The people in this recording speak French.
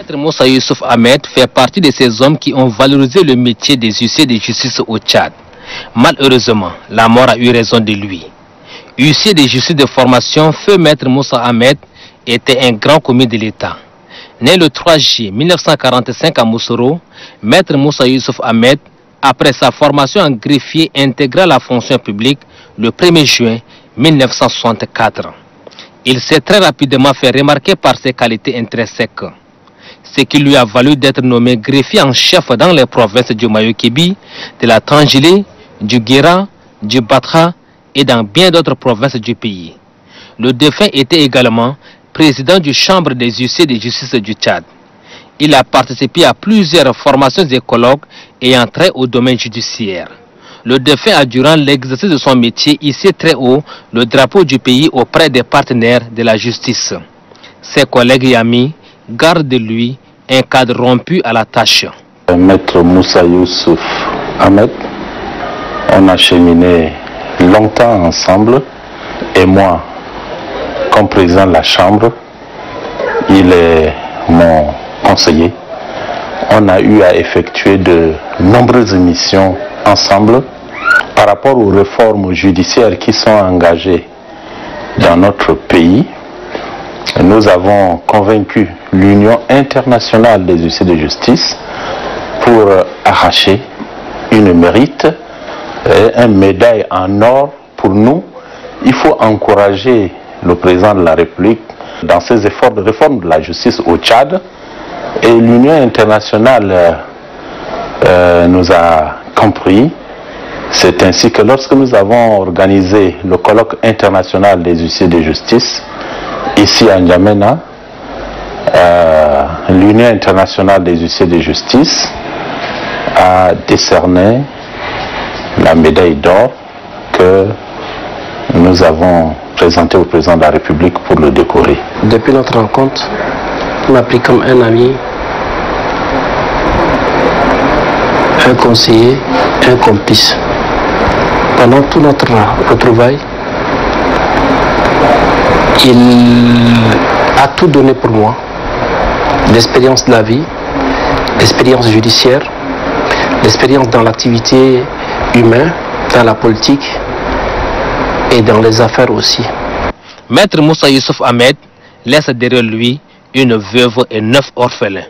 Maître Moussa Youssouf Ahmed fait partie de ces hommes qui ont valorisé le métier des huissiers de justice au Tchad. Malheureusement, la mort a eu raison de lui. Huissier de justice de formation, feu Maître Moussa Ahmed était un grand commis de l'État. Né le 3 juillet 1945 à Moussoro, Maître Moussa Youssouf Ahmed, après sa formation en greffier, intégra la fonction publique le 1er juin 1964. Il s'est très rapidement fait remarquer par ses qualités intrinsèques, ce qui lui a valu d'être nommé greffier en chef dans les provinces du Mayo-Kébi, de la Tangélé, du Guéra, du Batra et dans bien d'autres provinces du pays. Le défunt était également président du Chambre des huissiers de justice du Tchad. Il a participé à plusieurs formations et colloques ayant trait au domaine judiciaire. Le défunt a, durant l'exercice de son métier, hissé très haut le drapeau du pays auprès des partenaires de la justice. Ses collègues et amis gardent de lui un cadre rompu à la tâche. Maître Moussa Youssouf Ahmed, on a cheminé longtemps ensemble, et moi, comme président de la Chambre, il est mon conseiller. On a eu à effectuer de nombreuses missions ensemble par rapport aux réformes judiciaires qui sont engagées dans notre pays. Nous avons convaincu l'Union internationale des huissiers de justice pour arracher une mérite, une médaille en or pour nous. Il faut encourager le président de la République dans ses efforts de réforme de la justice au Tchad, et l'Union internationale nous a compris. C'est ainsi que lorsque nous avons organisé le colloque international des huissiers de justice ici à N'Djamena, l'Union internationale des huissiers de justice a décerné la médaille d'or que nous avons présentée au président de la République pour le décorer. Depuis notre rencontre, il m'a pris comme un ami, un conseiller, un complice. Pendant tout notre retrouvaille, il a tout donné pour moi. L'expérience de la vie, l'expérience judiciaire, l'expérience dans l'activité humaine, dans la politique et dans les affaires aussi. Maître Moussa Youssouf Ahmed laisse derrière lui une veuve et 9 orphelins.